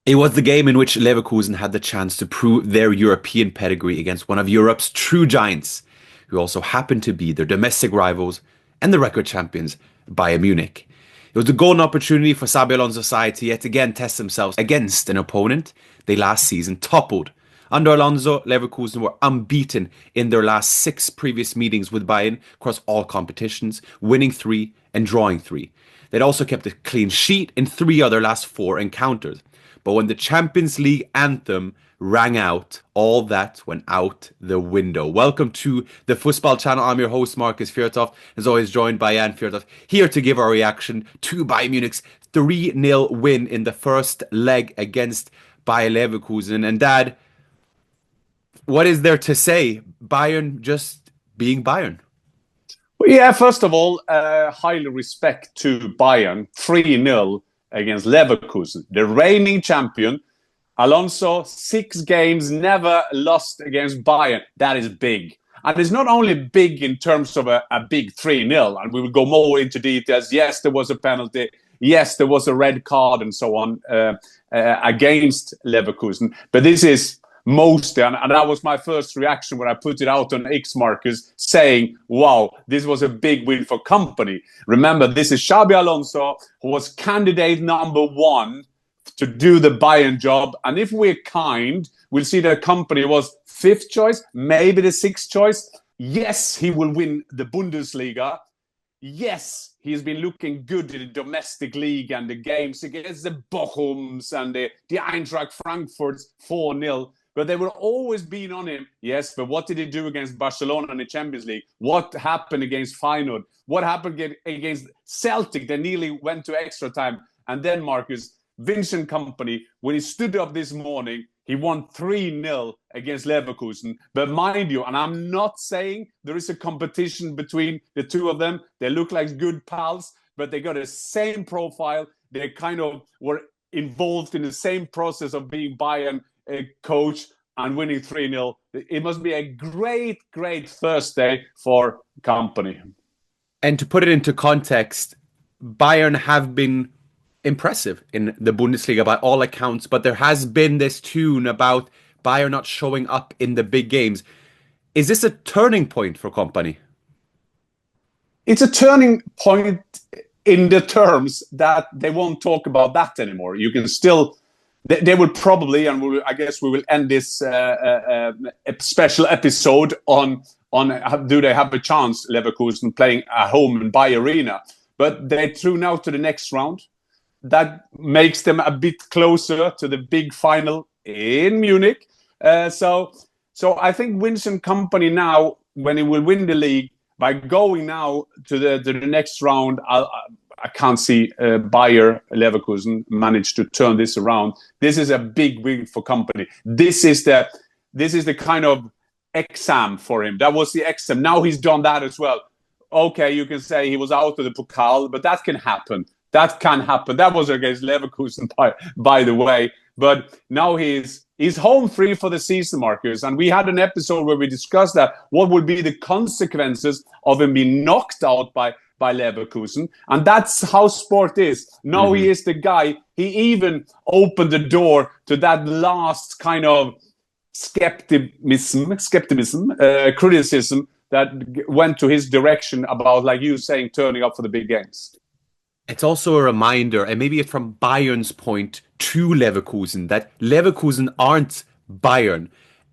It was the game in which Leverkusen had the chance to prove their European pedigree against one of Europe's true giants, who also happened to be their domestic rivals and the record champions, Bayern Munich. It was a golden opportunity for Xabi Alonso's side to yet again test themselves against an opponent they last season toppled. Under Alonso, Leverkusen were unbeaten in their last 6 previous meetings with Bayern across all competitions, winning 3 and drawing 3. They'd also kept a clean sheet in 3 other last 4 encounters. But when the Champions League anthem rang out, all that went out the window. Welcome to the Fußball channel. I'm your host, Marcus Fjørtoft, as always joined by Jan Fjørtoft, here to give our reaction to Bayern Munich's 3-0 win in the first leg against Bayer Leverkusen. And Dad, what is there to say? Bayern just being Bayern. Well, yeah, first of all, highly respect to Bayern, 3-0 against Leverkusen, the reigning champion. Alonso, 6 games, never lost against Bayern. That is big. And it's not only big in terms of a big 3-0, and we will go more into details. Yes, there was a penalty. Yes, there was a red card and so on against Leverkusen. But this is mostly, and that was my first reaction when I put it out on X, Marcus, saying, wow, this was a big win for Kompany. Remember, this is Xabi Alonso, who was candidate number 1 to do the Bayern job. And if we're kind, we'll see that Kompany was 5th choice, maybe the 6th choice. Yes, he will win the Bundesliga. Yes, he's been looking good in the domestic league and the games against the Bochums and the Eintracht Frankfurt's 4-0. But they will always be on him. Yes, but what did he do against Barcelona in the Champions League? What happened against Feyenoord? What happened against Celtic? They nearly went to extra time. And then, Marcus, Vincent Kompany, when he stood up this morning, he won 3-0 against Leverkusen. But mind you, and I'm not saying there is a competition between the two of them. They look like good pals, but they got the same profile. They kind of were involved in the same process of being Bayern coach and winning 3-0. It must be a great, great Thursday for Kompany. And to put it into context, Bayern have been impressive in the Bundesliga by all accounts, but there has been this tune about Bayern not showing up in the big games. Is this a turning point for Kompany? It's a turning point in the terms that they won't talk about that anymore. You can still... They will probably, and I guess we will end this special episode on do they have a chance, Leverkusen, playing at home in Bayer Arena. But they're through now to the next round. That makes them a bit closer to the big final in Munich. So I think Vincent Kompany now, when he will win the league, by going now to the next round, I can't see Bayer Leverkusen manage to turn this around. This is a big win for Kompany. This is the kind of exam for him. That was the exam. Now he's done that as well. Okay, you can say he was out of the Pokal, but that can happen. That can happen. That was against Leverkusen, by the way. But now he's home free for the season, Marcus. And we had an episode where we discussed that. What would be the consequences of him being knocked out by Leverkusen? And that's how sport is. Now he is the guy. He even opened the door to that last kind of skepticism, criticism that went to his direction about, like you saying, turning up for the big games. It's also a reminder, and maybe it's from Bayern's point to Leverkusen, that Leverkusen aren't Bayern.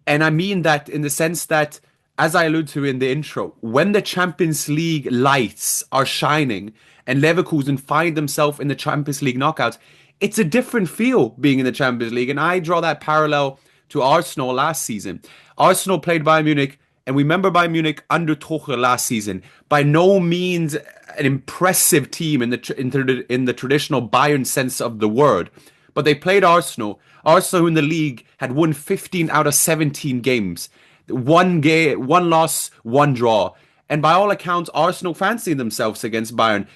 And I mean that in the sense that, as I alluded to in the intro, when the Champions League lights are shining and Leverkusen find themselves in the Champions League knockouts, it's a different feel being in the Champions League. And I draw that parallel to Arsenal last season. Arsenal played Bayern Munich, and we remember Bayern Munich under Tuchel last season. By no means an impressive team in the traditional Bayern sense of the word. But they played Arsenal. Arsenal, who in the league had won 15 out of 17 games. One loss, one draw. And by all accounts, Arsenal fancied themselves against Bayern.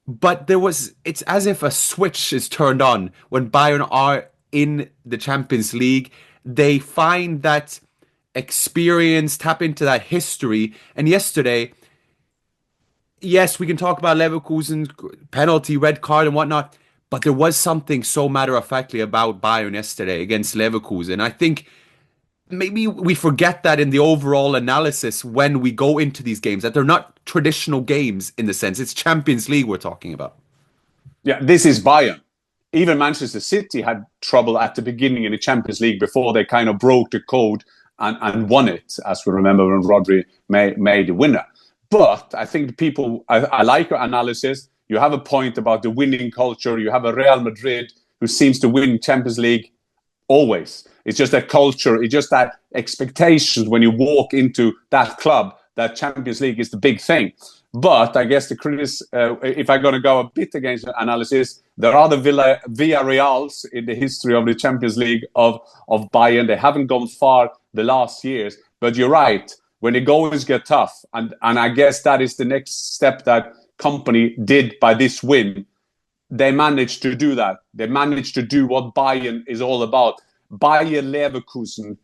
But it's as if a switch is turned on when Bayern are in the Champions League. They find that experience, tap into that history. And yesterday, yes, we can talk about Leverkusen's penalty, red card and whatnot, But there was something so matter-of-factly about Bayern yesterday against Leverkusen. I think maybe we forget that in the overall analysis when we go into these games, that they're not traditional games in the sense. It's Champions League we're talking about. Yeah, this is Bayern. Even Manchester City had trouble at the beginning in the Champions League before they kind of broke the code and won it, as we remember when Rodri made the winner. But I think I like your analysis. You have a point about the winning culture. You have a Real Madrid who seems to win Champions League always. It's just that culture. It's just that expectations when you walk into that club, that Champions League is the big thing. But I guess if I'm going to go a bit against the analysis, there are the Villarreals in the history of the Champions League of Bayern. They haven't gone far the last years. But you're right. When the goals get tough, and I guess that is the next step that Kompany did by this win, they managed to do that. They managed to do what Bayern is all about. Bayer Leverkusen,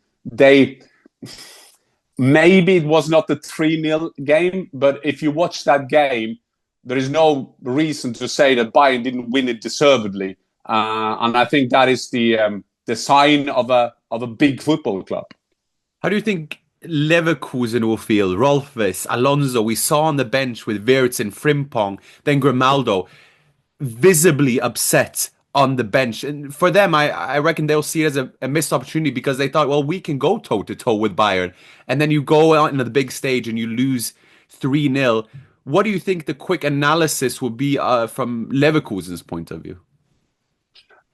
maybe it was not the 3-0 game, but if you watch that game, there is no reason to say that Bayern didn't win it deservedly. And I think that is the sign of a big football club. How do you think Leverkusen will feel? Ruthless, Alonso, we saw on the bench with Wirtz and Frimpong, then Grimaldo, visibly upset on the bench. And for them, I reckon they'll see it as a missed opportunity because they thought, well, we can go toe-to-toe with Bayern. And then you go out into the big stage and you lose 3-0. What do you think the quick analysis would be from Leverkusen's point of view?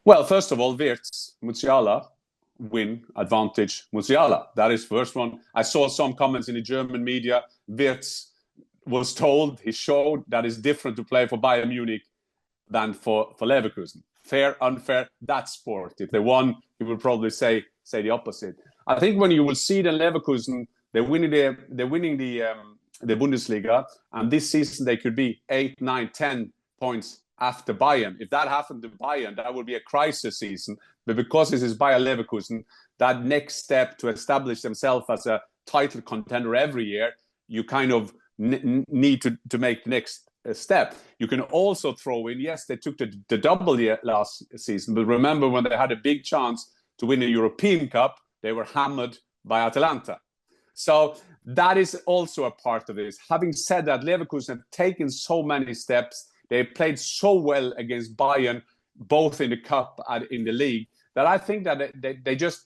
Well, first of all, Wirtz, Mukiele, win, advantage, Musiala. That is first one. I saw some comments in the German media. Wirtz was told, he showed that it's different to play for Bayern Munich than for Leverkusen. Fair, unfair, that's sport. If they won, he would probably say the opposite. I think when you will see the Leverkusen, they're winning the Bundesliga, and this season they could be 8, 9, 10 points after Bayern. If that happened to Bayern, that would be a crisis season. But because this is Bayer Leverkusen, that next step to establish themselves as a title contender every year, you kind of need to make the next step. You can also throw in, yes, they took the double year last season, but remember when they had a big chance to win a European Cup, they were hammered by Atalanta. So that is also a part of this. Having said that, Leverkusen have taken so many steps. They played so well against Bayern, both in the cup and in the league, that I think that they just...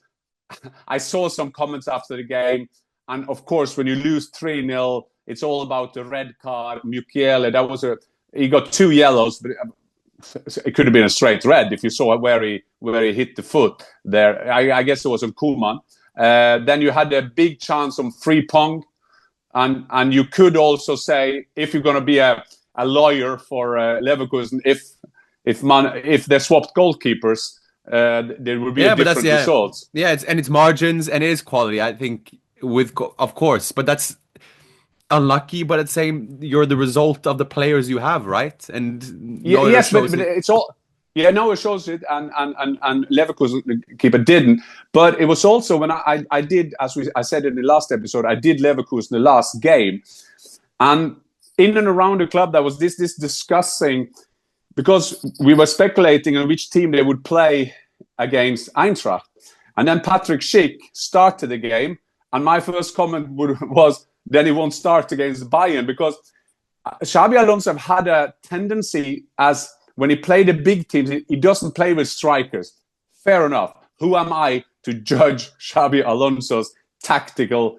I saw some comments after the game, and of course, when you lose 3-0, it's all about the red card. Mukiele, he got 2 yellows, but it could have been a straight red if you saw where he hit the foot there. I guess it was on Koeman. Then you had a big chance on Frimpong, and you could also say, if you're going to be a lawyer for Leverkusen, if they swapped goalkeepers, there would be a different result. Yeah, it's margins and it is quality. I think of course, but that's unlucky. But at the same, you're the result of the players you have, right? And yes, but it's all. Yeah, Neuer shows it, and Leverkusen the keeper didn't. But it was also when I did, as I said in the last episode, I did Leverkusen the last game, and in and around the club there was this discussing, because we were speculating on which team they would play against Eintracht, and then Patrick Schick started the game, and my first comment was, then he won't start against Bayern, because Xabi Alonso have had a tendency, as when he played the big teams, he doesn't play with strikers. Fair enough. Who am I to judge Xabi Alonso's tactical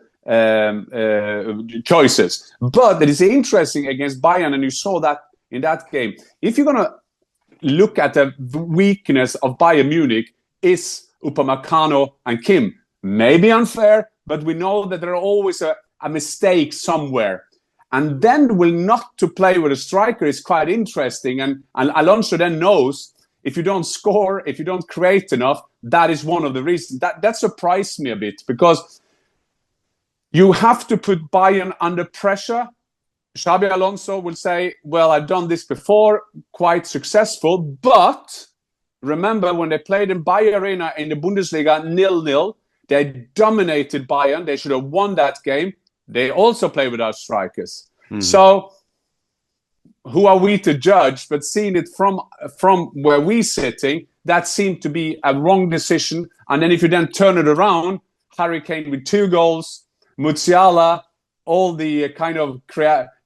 choices? But it is interesting against Bayern, and you saw that in that game. If you're going to look at the weakness of Bayern Munich, is Upamecano and Kim. Maybe unfair, but we know that there are always a mistake somewhere. And then not to play with a striker is quite interesting. And Alonso then knows, if you don't score, if you don't create enough, that is one of the reasons. That surprised me a bit, because you have to put Bayern under pressure. Xabi Alonso will say, well, I've done this before, quite successful. But remember, when they played in Bayer Arena in the Bundesliga 0-0, they dominated Bayern. They should have won that game. They also play without strikers. So who are we to judge? But seeing it from where we're sitting, that seemed to be a wrong decision. And then if you then turn it around, Harry Kane with 2 goals, Musiala, all the kind of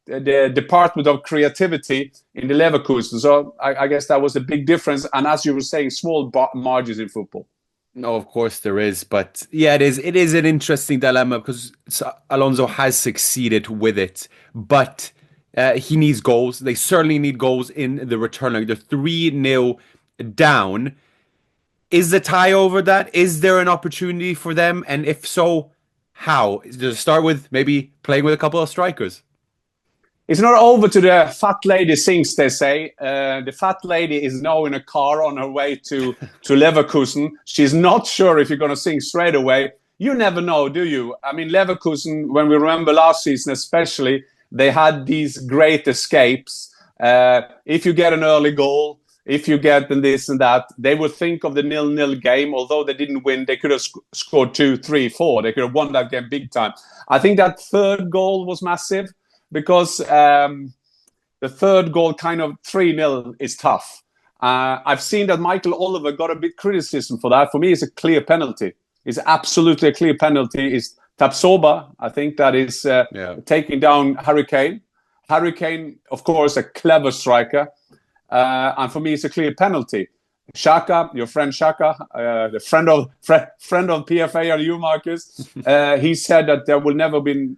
the department of creativity in the Leverkusen. So I guess that was a big difference. And as you were saying, small margins in football. No, of course there is, but yeah, it is an interesting dilemma because Alonso has succeeded with it, but he needs goals. They certainly need goals in the return leg. They're 3-0 down. Is the tie over that? Is there an opportunity for them? And if so, how? Does it start with maybe playing with a couple of strikers? It's not over to the fat lady sings, they say. The fat lady is now in a car on her way to Leverkusen. She's not sure if you're going to sing straight away. You never know, do you? I mean, Leverkusen, when we remember last season especially, they had these great escapes. If you get an early goal, if you get this and that, they would think of the 0-0 game. Although they didn't win, they could have scored 2, 3, 4. They could have won that game big time. I think that third goal was massive. Because the third goal, kind of 3-0, is tough. I've seen that Michael Oliver got a bit criticism for that. For me, it's a clear penalty. It's absolutely a clear penalty. It's Tapsoba, I think, that is taking down Harry Kane. Harry Kane, of course, a clever striker. And for me, it's a clear penalty. Xhaka, your friend Xhaka, the friend of PFA, are you, Marcus? He said that there will never been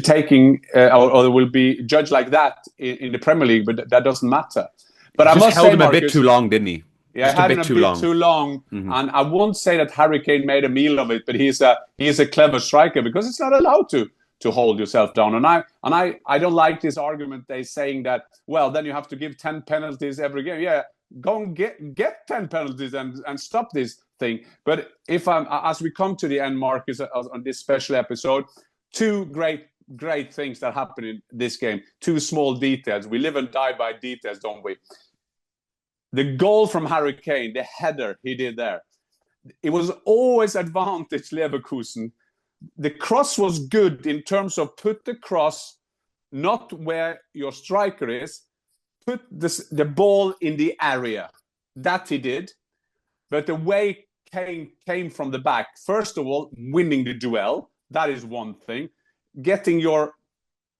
taking or there will be judged like that in the Premier League, but that doesn't matter. But I must held say, him Marcus, a bit too long, didn't he? Yeah, just had him a bit too long. Mm-hmm. And I won't say that Harry Kane made a meal of it, but he's a clever striker because it's not allowed to hold yourself down. And I don't like this argument. They saying that, well, then you have to give 10 penalties every game. Yeah, go and get 10 penalties and stop this thing. But if as we come to the end, Marcus, on this special episode, 2 great things that happen in this game. 2 small details. We live and die by details, don't we? The goal from Harry Kane, the header he did there, it was always advantage Leverkusen. The cross was good in terms of put the cross not where your striker is, put the ball in the area. That he did. But the way Kane came from the back, first of all, winning the duel, that is one thing. Getting your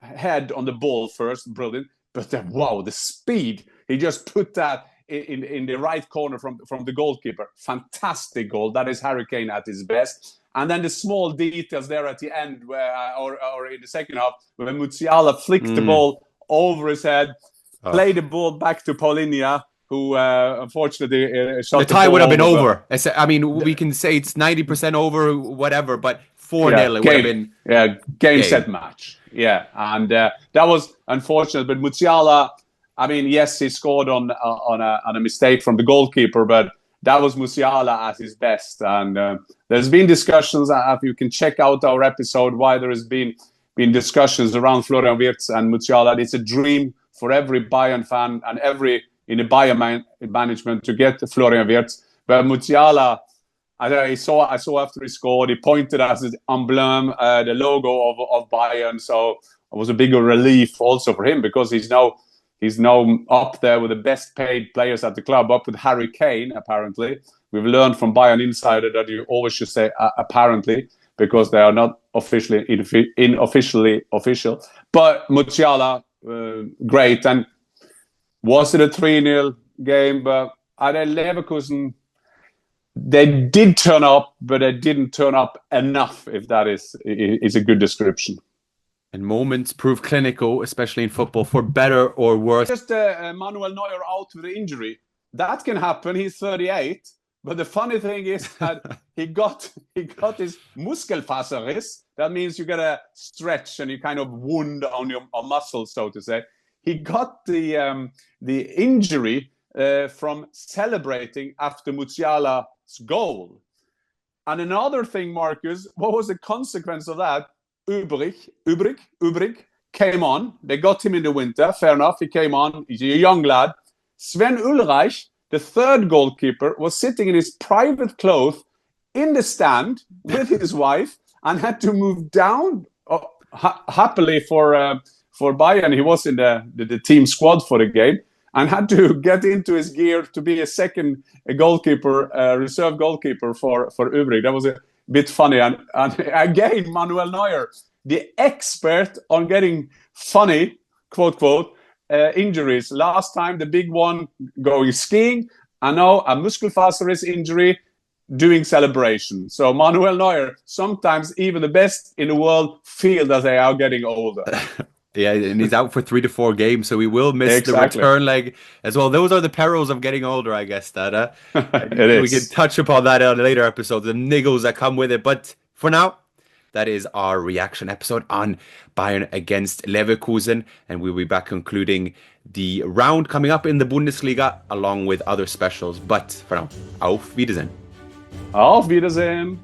head on the ball first, brilliant. But then, wow, the speed. He just put that in the right corner from the goalkeeper. Fantastic goal. That is Harry Kane at his best. And then the small details there at the end, where or in the second half, when Musiala flicked the ball over his head, played the ball back to Paulinho, who unfortunately shot the tie ball would have been over. I mean, we can say it's 90% over, whatever, but 4-0 it would have been game set match. Yeah, and that was unfortunate. But Musiala, I mean, yes, he scored on a mistake from the goalkeeper, but that was Musiala at his best. And there's been discussions. You can check out our episode why there has been discussions around Florian Wirtz and Musiala. It's a dream for every Bayern fan and every in the Bayern management to get Florian Wirtz. But Musiala, I saw after he scored, he pointed at his emblem, the logo of Bayern. So it was a bigger relief also for him because he's now up there with the best paid players at the club, up with Harry Kane, apparently. We've learned from Bayern Insider that you always should say apparently, because they are not unofficially official. But Musiala, great. And was it a 3-0 game? But at Leverkusen, they did turn up, but they didn't turn up enough, if that is a good description. And moments prove clinical, especially in football, for better or worse. Just Manuel Neuer out with the injury. That can happen. He's 38. But the funny thing is that he got his Muskelfaserriss. That means you get a stretch and you kind of wound on your muscle, so to say. He got the injury from celebrating after Musiala's goal. And another thing, Marcus, what was the consequence of that? Ubrik came on. They got him in the winter. Fair enough. He came on. He's a young lad. Sven Ulreich, the third goalkeeper, was sitting in his private clothes in the stand with his wife and had to move down happily for for Bayern. He was in the team squad for the game and had to get into his gear to be a second goalkeeper, reserve goalkeeper for Ubrik. That was a bit funny. And again, Manuel Neuer, the expert on getting funny, quote, quote, injuries. Last time, the big one going skiing, and now a muskelfaser's injury doing celebration. So Manuel Neuer, sometimes even the best in the world feel that they are getting older. Yeah, and he's out for 3 to 4 games, so we will miss the return leg as well. Those are the perils of getting older, I guess, that we can touch upon that in a later episode, the niggles that come with it. But for now, that is our reaction episode on Bayern against Leverkusen, and we'll be back concluding the round coming up in the Bundesliga along with other specials. But for now, auf Wiedersehen. Auf Wiedersehen.